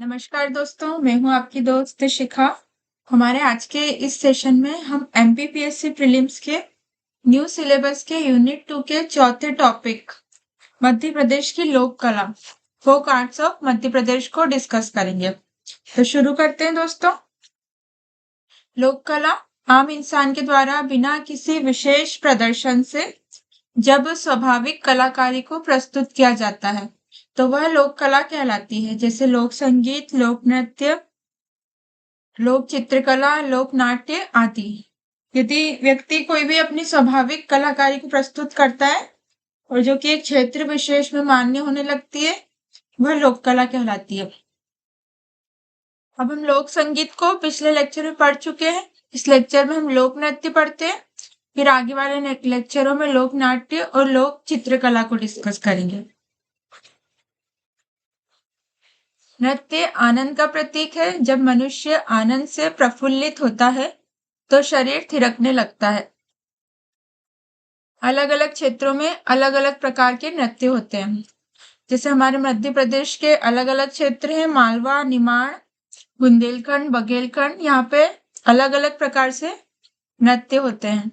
नमस्कार दोस्तों, मैं हूँ आपकी दोस्त शिखा। हमारे आज के इस सेशन में हम एमपीपीएससी प्रीलिम्स के न्यू सिलेबस के यूनिट 2 के चौथे टॉपिक मध्य प्रदेश की लोक कला folk arts of Madhya Pradesh को डिस्कस करेंगे। तो शुरू करते हैं दोस्तों। लोक कला आम इंसान के द्वारा बिना किसी विशेष प्रदर्शन से जब स्वाभाविक कलाकारी को प्रस्तुत किया जाता है तो वह लोक कला कहलाती है। जैसे लोक संगीत, लोक नृत्य, लोक चित्रकला, लोक नाट्य आदि। यदि व्यक्ति कोई भी अपनी स्वाभाविक कलाकारी को प्रस्तुत करता है और जो कि एक क्षेत्र विशेष में मान्य होने लगती है, वह लोक कला कहलाती है। अब हम लोक संगीत को पिछले लेक्चर में पढ़ चुके हैं। इस लेक्चर में हम लोक नृत्य पढ़ते हैं, फिर आगे वाले लेक्चरों में लोक नाट्य और लोक चित्रकला को डिस्कस करेंगे। नृत्य आनंद का प्रतीक है। जब मनुष्य आनंद से प्रफुल्लित होता है तो शरीर थिरकने लगता है। अलग अलग क्षेत्रों में अलग अलग प्रकार के नृत्य होते हैं। जैसे हमारे मध्य प्रदेश के अलग अलग क्षेत्र हैं, मालवा, निमाड़, बुंदेलखंड, बघेलखंड। यहाँ पे अलग अलग प्रकार से नृत्य होते हैं।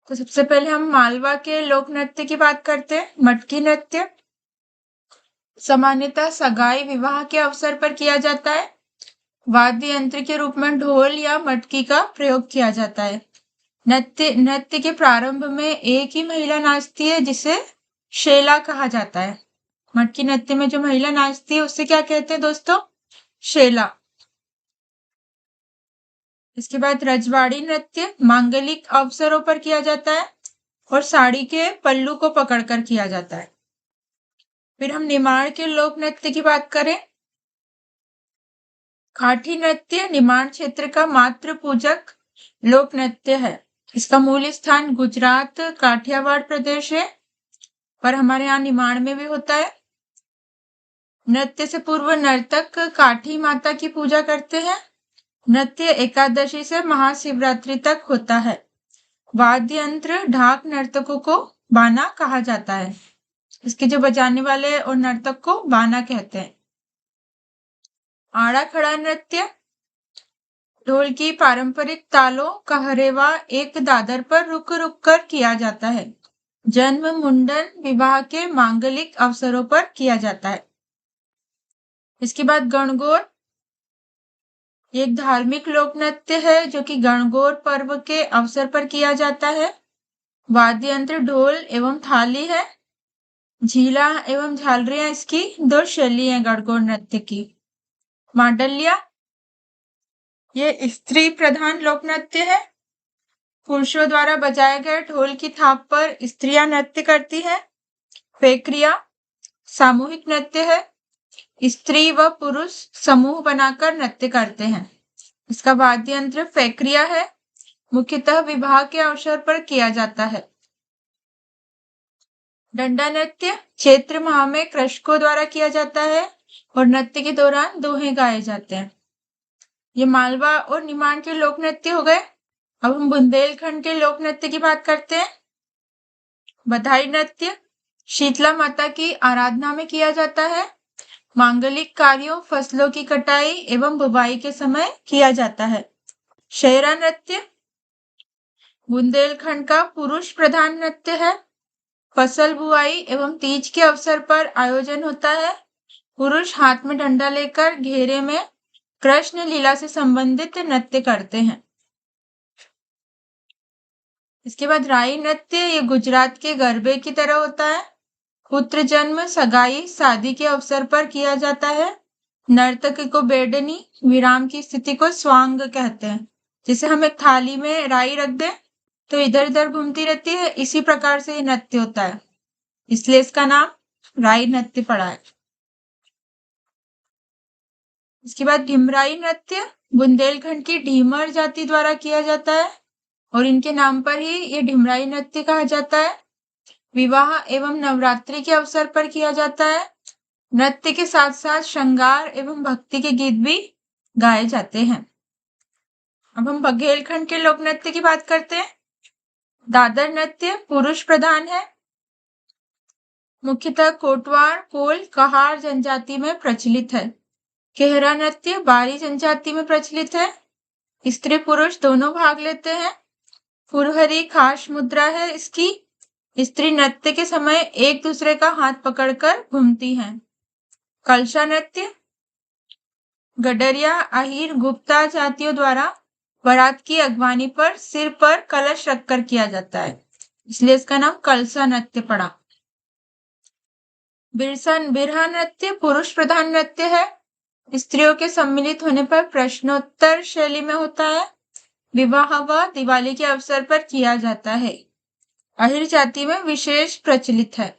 तो सबसे पहले हम मालवा के लोक नृत्य की बात करते हैं। मटकी नृत्य सामान्यतः सगाई विवाह के अवसर पर किया जाता है। वाद्य यंत्र के रूप में ढोल या मटकी का प्रयोग किया जाता है। नृत्य के प्रारंभ में एक ही महिला नाचती है जिसे शेला कहा जाता है। मटकी नृत्य में जो महिला नाचती है उसे क्या कहते हैं दोस्तों? शेला। इसके बाद रजवाड़ी नृत्य मांगलिक अवसरों पर किया जाता है और साड़ी के पल्लू को पकड़कर किया जाता है। फिर हम निमाड़ के लोक नृत्य की बात करें। काठी नृत्य निमाड़ क्षेत्र का मातृ पूजक लोक नृत्य है। इसका मूल स्थान गुजरात काठियावाड़ प्रदेश है, पर हमारे यहाँ निमाड़ में भी होता है। नृत्य से पूर्व नर्तक काठी माता की पूजा करते हैं। नृत्य एकादशी से महाशिवरात्रि तक होता है। वाद्य यंत्र ढाक नर्तकों को बाना कहा जाता है। इसके जो बजाने वाले और नर्तक को बाना कहते हैं। आड़ा खड़ा नृत्य ढोल की पारंपरिक तालों का हरेवा एक दादर पर रुक रुक कर किया जाता है। जन्म, मुंडन, विवाह के मांगलिक अवसरों पर किया जाता है। इसके बाद गणगौर एक धार्मिक लोक नृत्य है जो कि गणगौर पर्व के अवसर पर किया जाता है। वाद्य यंत्र ढोल एवं थाली है। झीला एवं झालरियां इसकी दो शैली है गणगौर नृत्य की। मांडल्या ये स्त्री प्रधान लोक नृत्य है। पुरुषों द्वारा बजाए गए ढोल की थाप पर स्त्रियां नृत्य करती है। फेक्रिया सामूहिक नृत्य है। स्त्री व पुरुष समूह बनाकर नृत्य करते हैं। इसका वाद्य यंत्र फेक्रिया है। मुख्यतः विवाह के अवसर पर किया जाता है। डंडा नृत्य चैत्र माह में कृषकों द्वारा किया जाता है और नृत्य के दौरान दोहे गाए जाते हैं। ये मालवा और निमाड़ के लोक नृत्य हो गए। अब हम बुंदेलखंड के लोक नृत्य की बात करते हैं। बधाई नृत्य शीतला माता की आराधना में किया जाता है। मांगलिक कार्यों, फसलों की कटाई एवं बुवाई के समय किया जाता है। शेरा नृत्य बुंदेलखंड का पुरुष प्रधान नृत्य है। फसल बुआई एवं तीज के अवसर पर आयोजन होता है। पुरुष हाथ में डंडा लेकर घेरे में कृष्ण लीला से संबंधित नृत्य करते हैं। इसके बाद राई नृत्य ये गुजरात के गरबे की तरह होता है। पुत्र जन्म, सगाई, शादी के अवसर पर किया जाता है। नर्तक को बेडनी, विराम की स्थिति को स्वांग कहते हैं। जैसे हम एक थाली में राई रख दें तो इधर उधर घूमती रहती है, इसी प्रकार से ये नृत्य होता है, इसलिए इसका नाम राई नृत्य पड़ा है। इसके बाद ढिमराई नृत्य बुंदेलखंड की ढीमर जाति द्वारा किया जाता है और इनके नाम पर ही ये ढिमराई नृत्य कहा जाता है। विवाह एवं नवरात्रि के अवसर पर किया जाता है। नृत्य के साथ साथ श्रृंगार एवं भक्ति के गीत भी गाए जाते हैं। अब हम बघेलखंड के लोक नृत्य की बात करते हैं। दादर नृत्य पुरुष प्रधान है। मुख्यतः कोटवार, कोल, कहार जनजाति में प्रचलित है। केहरा नृत्य बारी जनजाति में प्रचलित है। स्त्री पुरुष दोनों भाग लेते हैं। फुरहरी खास मुद्रा है इसकी। स्त्री नृत्य के समय एक दूसरे का हाथ पकड़कर घूमती हैं। कलशा नृत्य गडरिया, अहीर, गुप्ता जातियों द्वारा बारात की अगवानी पर सिर पर कलश रखकर किया जाता है, इसलिए इसका नाम कलशा नृत्य पड़ा। बिरहा नृत्य पुरुष प्रधान नृत्य है। स्त्रियों के सम्मिलित होने पर प्रश्नोत्तर शैली में होता है। विवाह व दिवाली के अवसर पर किया जाता है। अहीर जाति में विशेष प्रचलित है।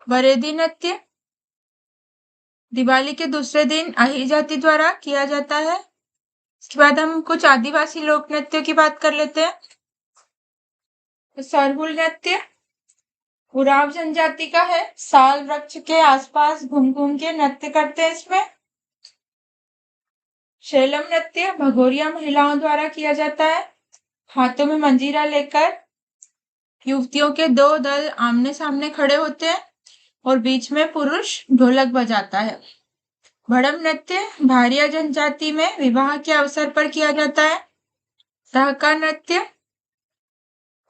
बरेदी नृत्य दिवाली के दूसरे दिन अहीर जाति द्वारा किया जाता है। इसके बाद हम कुछ आदिवासी लोक नृत्यों की बात कर लेते हैं। सरहुल नृत्य उरांव जनजाति का है। साल वृक्ष के आसपास घूम घूम के नृत्य करते हैं इसमें। शैलम नृत्य भगोरिया महिलाओं द्वारा किया जाता है। हाथों में मंजीरा लेकर युवतियों के दो दल आमने सामने खड़े होते हैं और बीच में पुरुष ढोलक बजाता है। भड़म नृत्य भारिया जनजाति में विवाह के अवसर पर किया जाता है। सहका नृत्य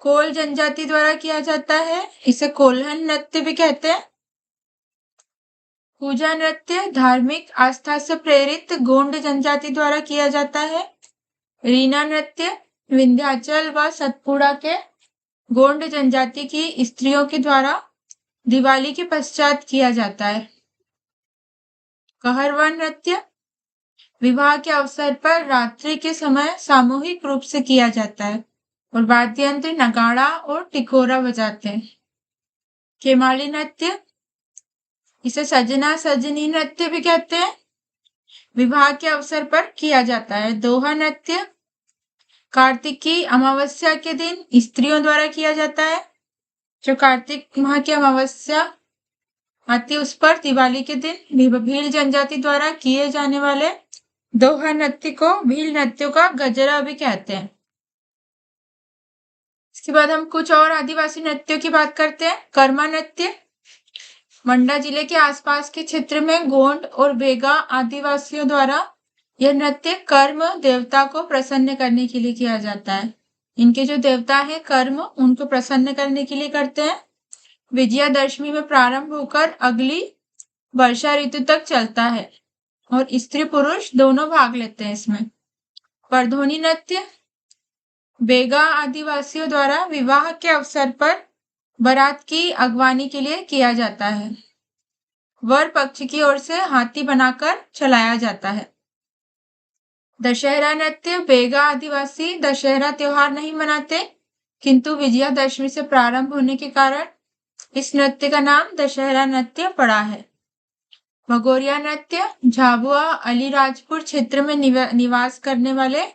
कोल जनजाति द्वारा किया जाता है। इसे कोल्हन नृत्य भी कहते हैं। पूजा नृत्य धार्मिक आस्था से प्रेरित गोंड जनजाति द्वारा किया जाता है। रीना नृत्य विंध्याचल व सतपुड़ा के गोंड जनजाति की स्त्रियों के द्वारा दिवाली के पश्चात किया जाता है। कहरवा नृत्य विवाह के अवसर पर रात्रि के समय सामूहिक रूप से किया जाता है और वाद्य यंत्र नगाड़ा और टिकोरा बजाते हैं। केमाली नृत्य इसे सजना सजनी नृत्य भी कहते हैं। विवाह के अवसर पर किया जाता है। दोहा नृत्य कार्तिक की अमावस्या के दिन स्त्रियों द्वारा किया जाता है। जो कार्तिक माह की अमावस्या आती उस पर दिवाली के दिन भील जनजाति द्वारा किए जाने वाले दोहा नृत्य को भील नृत्यों का गजरा भी कहते हैं। इसके बाद हम कुछ और आदिवासी नृत्यों की बात करते हैं। कर्मा नृत्य मंडा जिले के आसपास के क्षेत्र में गोंड और बेगा आदिवासियों द्वारा यह नृत्य कर्म देवता को प्रसन्न करने के लिए किया जाता है। इनके जो देवता है कर्म, उनको प्रसन्न करने के लिए करते हैं। विजयादशमी में प्रारंभ होकर अगली वर्षा ऋतु तक चलता है और स्त्री पुरुष दोनों भाग लेते हैं इसमें। परधोनी नृत्य बेगा आदिवासियों द्वारा विवाह के अवसर पर बारात की अगवानी के लिए किया जाता है। वर पक्ष की ओर से हाथी बनाकर चलाया जाता है। दशहरा नृत्य बेगा आदिवासी दशहरा त्योहार नहीं मनाते, किंतु विजयादशमी से प्रारंभ होने के कारण इस नृत्य का नाम दशहरा नृत्य पड़ा है। भगोरिया नृत्य झाबुआ अलीराजपुर क्षेत्र में निवास करने वाले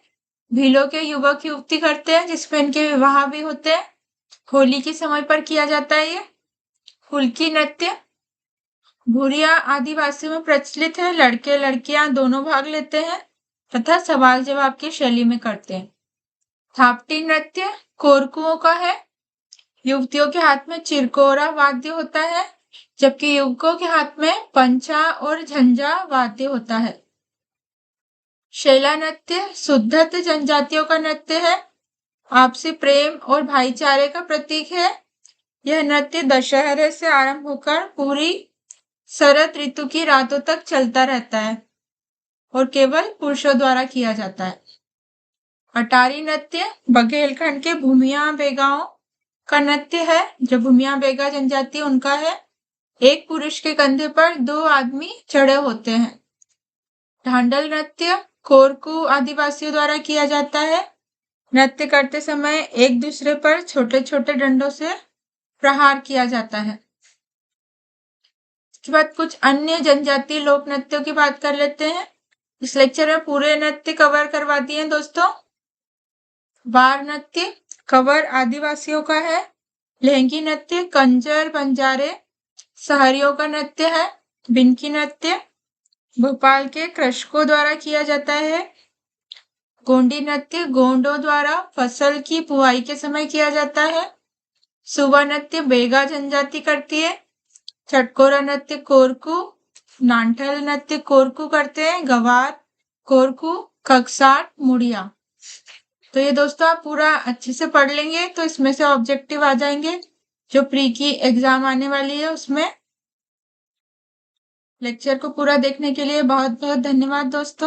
भीलों के युवक युवती करते हैं, जिसमें इनके विवाह भी होते हैं। होली के समय पर किया जाता है ये। फुल्की नृत्य भूरिया आदिवासियों में प्रचलित है। लड़के लड़कियां दोनों भाग लेते हैं तथा सवाल जवाब की शैली में करते हैं। थापटी नृत्य कोरकुओं का है। युवतियों के हाथ में चिरकोरा वाद्य होता है, जबकि युवकों के हाथ में पंचा और झंझा वाद्य होता है। शैला नृत्य शुद्धत जनजातियों का नृत्य है। आपसी प्रेम और भाईचारे का प्रतीक है। यह नृत्य दशहरे से आरंभ होकर पूरी शरद ऋतु की रातों तक चलता रहता है और केवल पुरुषों द्वारा किया जाता है। अटारी नृत्य बघेलखंड के भूमिया बेगाओं का नृत्य है। जो भूमिया बेगा जनजाति उनका है। एक पुरुष के कंधे पर दो आदमी चढ़े होते हैं। ढांडल नृत्य कोरकू आदिवासियों द्वारा किया जाता है। नृत्य करते समय एक दूसरे पर छोटे छोटे डंडों से प्रहार किया जाता है। इसके बाद कुछ अन्य जनजातीय लोक नृत्यों की बात कर लेते हैं। इस लेक्चर में पूरे नृत्य कवर करवा दिए दोस्तों। बार नृत्य कवर आदिवासियों का है। लहंगी नृत्य कंजर बंजारे सहरियों का नृत्य है। बिनकी नृत्य भोपाल के कृषकों द्वारा किया जाता है। गोंडी नृत्य गोंडों द्वारा फसल की बुआई के समय किया जाता है। सुवा नृत्य बेगा जनजाति करती है। चटकोरा नृत्य कोरकू नानठल नृत्य कोरकू करते हैं, गवार, कोरकू, खगसाट, मुड़िया। तो ये दोस्तों आप पूरा अच्छे से पढ़ लेंगे तो इसमें से ऑब्जेक्टिव आ जाएंगे जो प्री की एग्जाम आने वाली है उसमें। लेक्चर को पूरा देखने के लिए बहुत बहुत धन्यवाद दोस्तों।